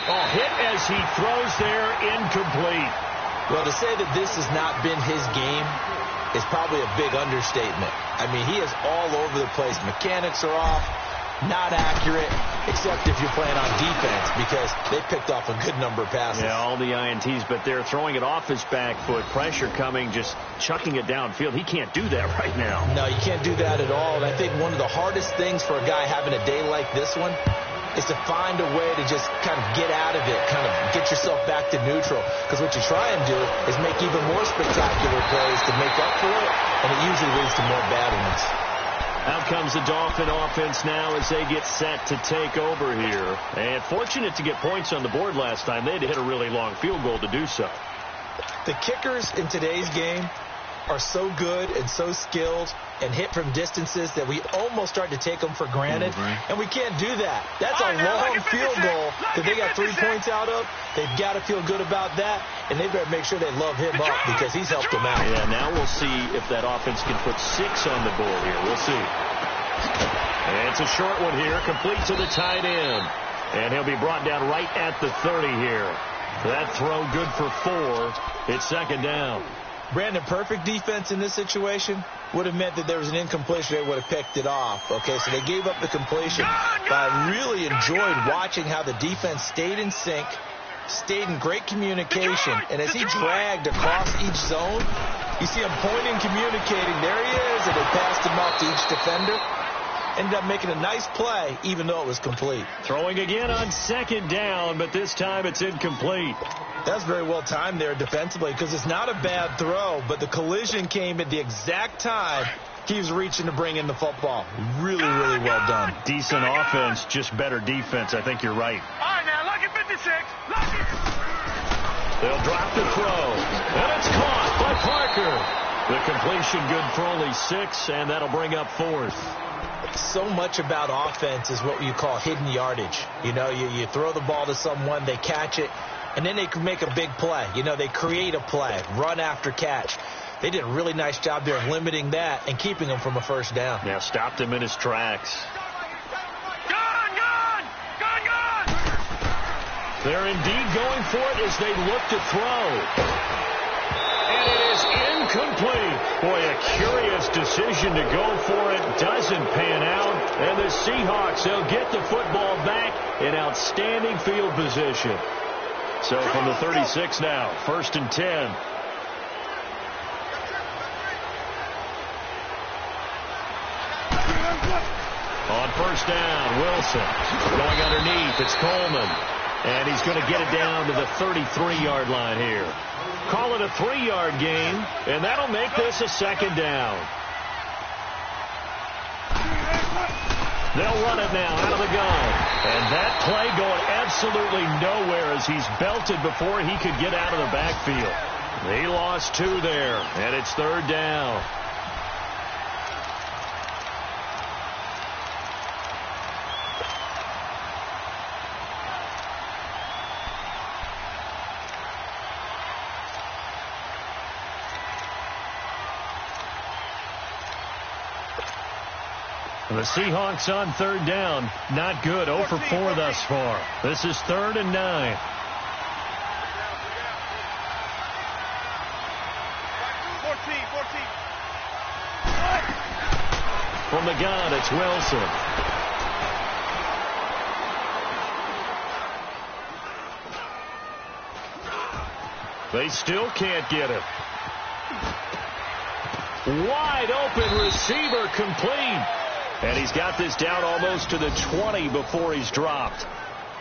Oh, hit as he throws there, incomplete. Well, to say that this has not been his game is probably a big understatement. I mean, he is all over the place. Mechanics are off, not accurate, except if you're playing on defense, because they picked off a good number of passes. Yeah, all the INTs, but they're throwing it off his back foot. Pressure coming, just chucking it downfield. He can't do that right now. No, you can't do that at all. And I think one of the hardest things for a guy having a day like this one is to find a way to just kind of get out of it, kind of get yourself back to neutral. Because what you try and do is make even more spectacular plays to make up for it, and it usually leads to more bad ones. Out comes the Dolphin offense now as they get set to take over here. And fortunate to get points on the board last time. They had to hit a really long field goal to do so. The kickers in today's game are so good and so skilled and hit from distances that we almost start to take them for granted. And we can't do that. That's a long field goal that they got 3 points out of. They've got to feel good about that, and they better make sure they love him up because he's helped them out. Yeah, now we'll see if that offense can put 6 on the board here. We'll see. And it's a short one here, complete to the tight end. And he'll be brought down right at the 30 here. That throw good for 4. It's second down. Brandon, perfect defense in this situation would have meant that there was an incompletion. They would have picked it off. Okay, so they gave up the completion. But I really enjoyed watching how the defense stayed in sync, stayed in great communication. And as he dragged across each zone, you see him pointing, communicating. There he is, and they passed him off to each defender. Ended up making a nice play, even though it was complete. Throwing again on second down, but this time it's incomplete. That's very well timed there defensively because it's not a bad throw, but the collision came at the exact time he was reaching to bring in the football. Really, really well done. Decent offense, just better defense. I think you're right. All right, now, lucky 56. Lucky. They'll drop the throw, and it's caught by Parker. The completion good for only 6, and that'll bring up 4th. So much about offense is what you call hidden yardage. You know, you throw the ball to someone, they catch it, and then they can make a big play. You know, they create a play, run after catch. They did a really nice job there of limiting that and keeping him from a first down. Yeah, stopped him in his tracks. Gone! They're indeed going for it as they look to throw. And it is incomplete. Boy, a curious decision to go for it. Doesn't pan out. And the Seahawks, they'll get the football back in outstanding field position. So from the 36 now, 1st and 10. On first down, Wilson going underneath. It's Coleman. And he's going to get it down to the 33-yard line here. Call it a 3-yard gain, and that'll make this a second down. They'll run it now out of the gun. And that play going absolutely nowhere as he's belted before he could get out of the backfield. He lost 2 there, and it's 3rd down. The Seahawks on 3rd down. Not good. 0 for 4 thus far. This is 3rd and 9. From the gun, it's Wilson. They still can't get him. Wide open receiver complete. And he's got this down almost to the 20 before he's dropped.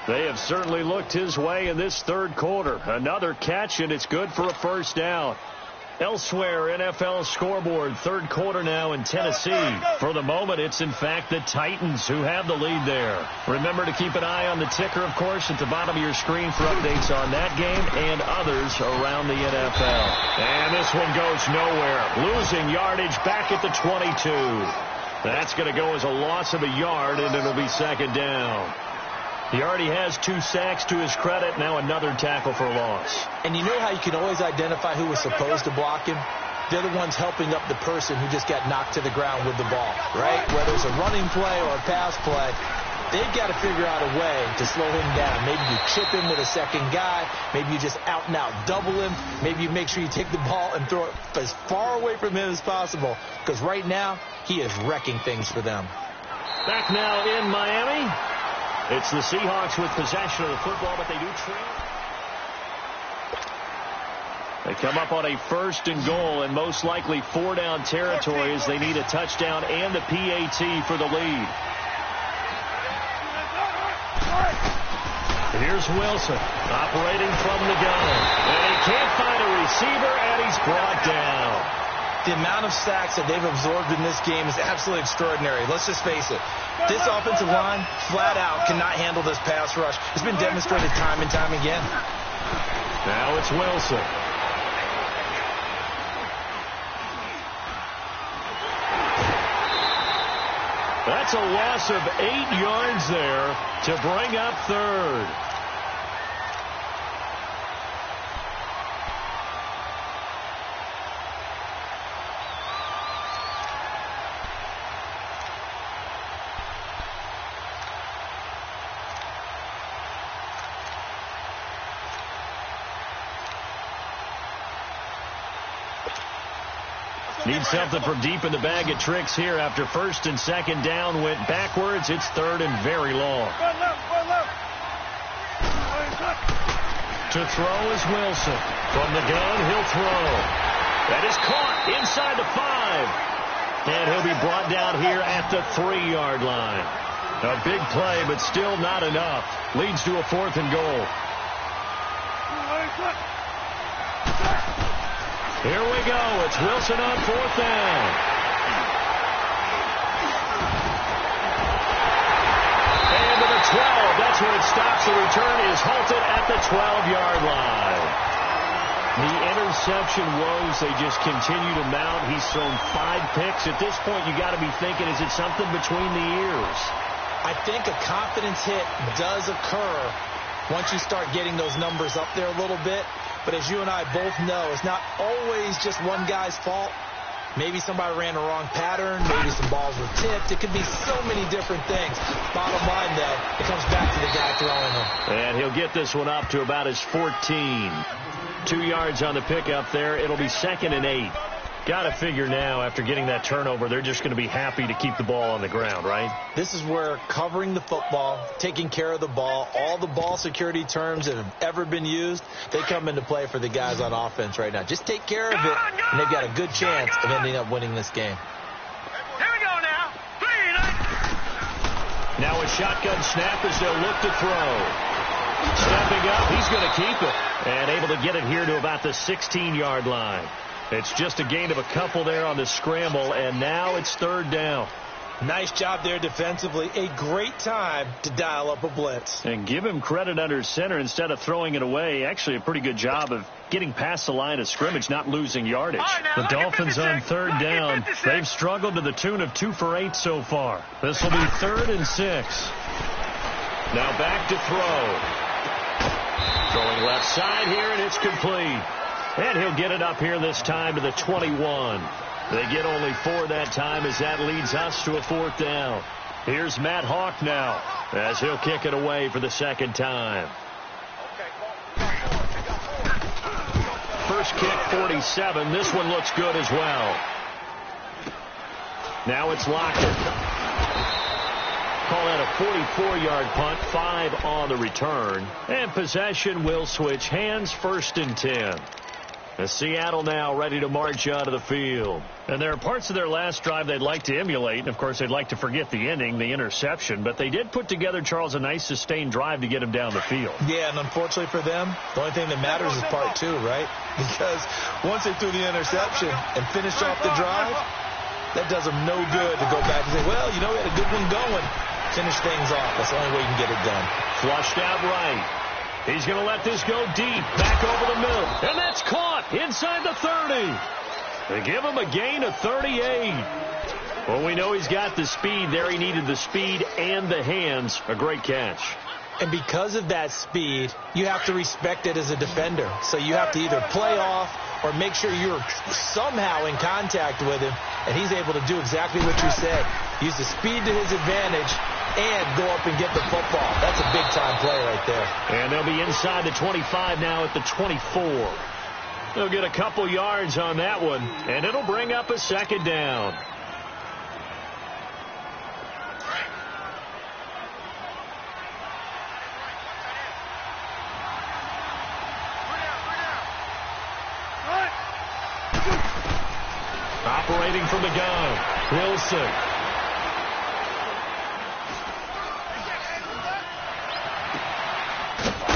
They have certainly looked his way in this 3rd quarter. Another catch, and it's good for a first down. Elsewhere, NFL scoreboard, 3rd quarter now in Tennessee. For the moment, it's in fact the Titans who have the lead there. Remember to keep an eye on the ticker, of course, at the bottom of your screen for updates on that game and others around the NFL. And this one goes nowhere. Losing yardage back at the 22. That's going to go as a loss of a yard, and it'll be second down. He already has 2 sacks to his credit. Now another tackle for loss. And you know how you can always identify who was supposed to block him? They're the ones helping up the person who just got knocked to the ground with the ball, right? Whether it's a running play or a pass play, they've got to figure out a way to slow him down. Maybe you chip him with a second guy. Maybe you just out-and-out double him. Maybe you make sure you take the ball and throw it as far away from him as possible, because right now he is wrecking things for them. Back now in Miami. It's the Seahawks with possession of the football, but they do trail. They come up on a 1st and goal, and most likely 4-down territory as they need a touchdown and the PAT for the lead. Here's Wilson operating from the gun, and he can't find a receiver, and he's brought down. The amount of sacks that they've absorbed in this game is absolutely extraordinary. Let's just face it. This offensive line, flat out, cannot handle this pass rush. It's been demonstrated time and time again. Now it's Wilson. That's a loss of 8 yards there to bring up 3rd. Need something from deep in the bag of tricks here after 1st and 2nd down went backwards. It's 3rd and very long. To throw is Wilson. From the gun, he'll throw. That is caught inside the 5. And he'll be brought down here at the 3-yard line. A big play, but still not enough. Leads to a 4th and goal. Here we go. It's Wilson on 4th down. And to the 12. That's where it stops. The return is halted at the 12-yard line. The interception woes, they just continue to mount. He's thrown 5 picks. At this point, you got to be thinking, is it something between the ears? I think a confidence hit does occur once you start getting those numbers up there a little bit. But as you and I both know, it's not always just one guy's fault. Maybe somebody ran the wrong pattern. Maybe some balls were tipped. It could be so many different things. Bottom line, though, it comes back to the guy throwing them. And he'll get this one up to about his 14. 2 yards on the pickup there. It'll be 2nd and 8. Got to figure now, after getting that turnover, they're just going to be happy to keep the ball on the ground, right? This is where covering the football, taking care of the ball, all the ball security terms that have ever been used, they come into play for the guys on offense right now. Just take care of it, and they've got a good chance of ending up winning this game. Here we go now. 3. Now a shotgun snap as they'll look to throw. Stepping up, he's going to keep it. And able to get it here to about the 16-yard line. It's just a gain of a couple there on the scramble, and now it's 3rd down. Nice job there defensively. A great time to dial up a blitz. And give him credit under center instead of throwing it away. Actually, a pretty good job of getting past the line of scrimmage, not losing yardage. The Dolphins on 3rd down. They've struggled to the tune of 2 for 8 so far. This will be 3rd and 6. Now back to throw. Throwing left side here, and it's complete. And he'll get it up here this time to the 21. They get only 4 that time as that leads us to a 4th down. Here's Matt Hawk now as he'll kick it away for the 2nd time. First kick, 47. This one looks good as well. Now it's Lockett. Call that a 44-yard punt, 5 on the return. And possession will switch hands, 1st and 10. Seattle now ready to march out of the field. And there are parts of their last drive they'd like to emulate. And, of course, they'd like to forget the ending, the interception. But they did put together, Charles, a nice sustained drive to get him down the field. Yeah, and unfortunately for them, the only thing that matters is part 2, right? Because once they threw the interception and finished off the drive, that does them no good to go back and say, well, you know, we had a good one going. Finish things off. That's the only way you can get it done. Flushed out right. He's going to let this go deep, back over the middle. And that's caught inside the 30. They give him a gain of 38. Well, we know he's got the speed there. He needed the speed and the hands. A great catch. And because of that speed, you have to respect it as a defender. So you have to either play off or make sure you're somehow in contact with him. And he's able to do exactly what you said. Use the speed to his advantage and go up and get the football. That's a big-time play right there. And they'll be inside the 25 now at the 24. They'll get a couple yards on that one, and it'll bring up a second down. Operating from the gun, Wilson.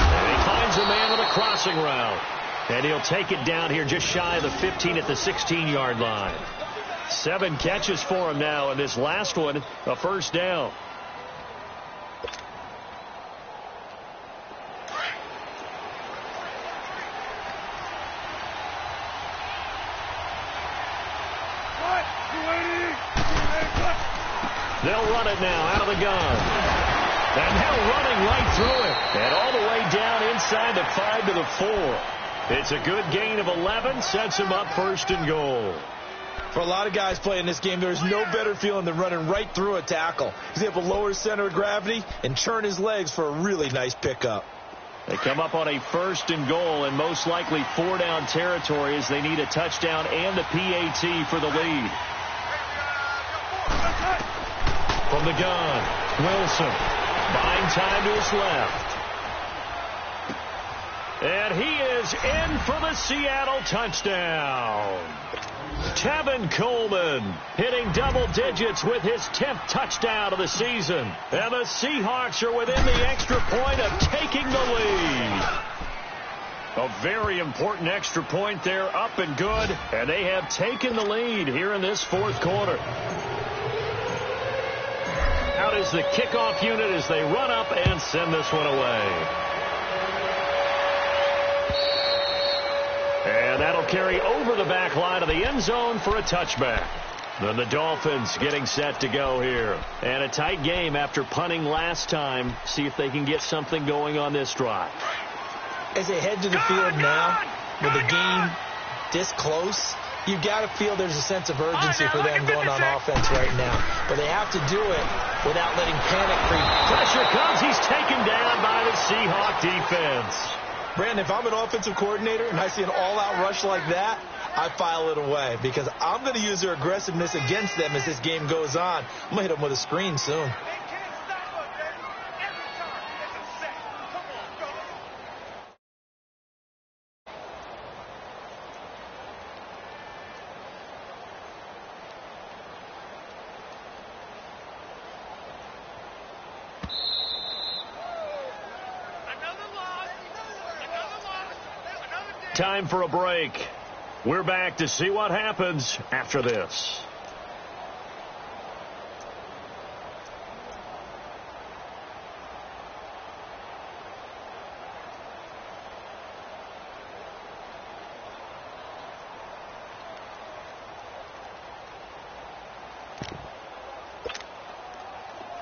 And he finds a man with a crossing route. And he'll take it down here just shy of the 15 at the 16-yard line. 7 catches for him now, and this last one, a first down. They'll run it now out of the gun. And now running right through it. And all the way down inside the 5 to the 4. It's a good gain of 11. Sets him up first and goal. For a lot of guys playing this game, there's no better feeling than running right through a tackle. He's able to lower his center of gravity and turn his legs for a really nice pickup. They come up on a first and goal and most likely 4-down territory as they need a touchdown and a PAT for the lead. From the gun, Wilson. Buying time to his left. And he is in for the Seattle touchdown. Tevin Coleman hitting double digits with his 10th touchdown of the season. And the Seahawks are within the extra point of taking the lead. A very important extra point there, up and good. And they have taken the lead here in this fourth quarter. Out is the kickoff unit as they run up and send this one away. And that'll carry over the back line of the end zone for a touchback. Then the Dolphins getting set to go here. And a tight game after punting last time. See if they can get something going on this drive. As they head to the field now, with the game this close, you've got to feel there's a sense of urgency for them going on offense right now. But they have to do it without letting panic creep. Pressure comes. He's taken down by the Seahawk defense. Brandon, if I'm an offensive coordinator and I see an all-out rush like that, I file it away because I'm going to use their aggressiveness against them as this game goes on. I'm going to hit them with a screen soon. Time for a break. We're back to see what happens after this.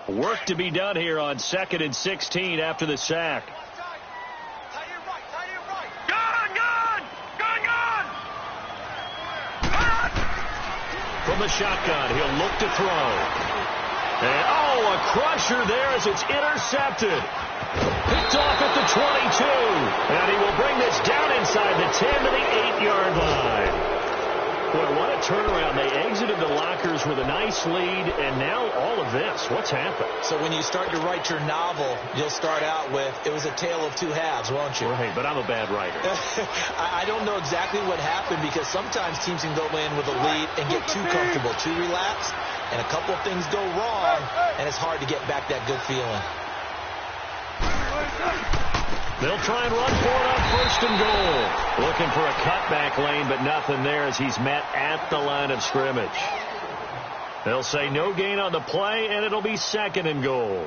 Work to be done here on 2nd and 16 after the sack. From the shotgun, he'll look to throw. And, a crusher there as it's intercepted. Picked off at the 22. And he will bring this down inside the 10 to the 8-yard line. Boy, what a turnaround. They exited the lockers with a nice lead, and now all of this. What's happened? So when you start to write your novel, you'll start out with, it was a tale of two halves, won't you? Right, but I'm a bad writer. I don't know exactly what happened because sometimes teams can go in with a lead and get too comfortable, too relaxed, and a couple of things go wrong, and it's hard to get back that good feeling. They'll try and run for it on first and goal. Looking for a cutback lane, but nothing there as he's met at the line of scrimmage. They'll say no gain on the play, and it'll be 2nd and goal.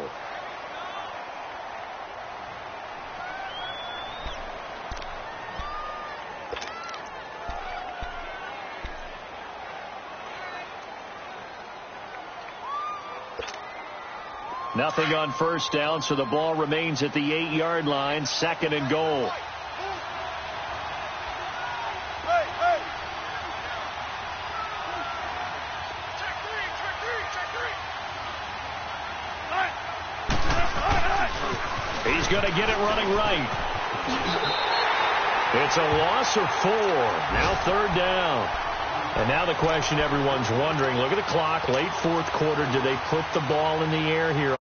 Nothing on first down, so the ball remains at the 8-yard line, 2nd and goal. going to get it running right. It's a loss of 4. Now 3rd down. And now the question everyone's wondering, look at the clock, late 4th quarter, do they put the ball in the air here?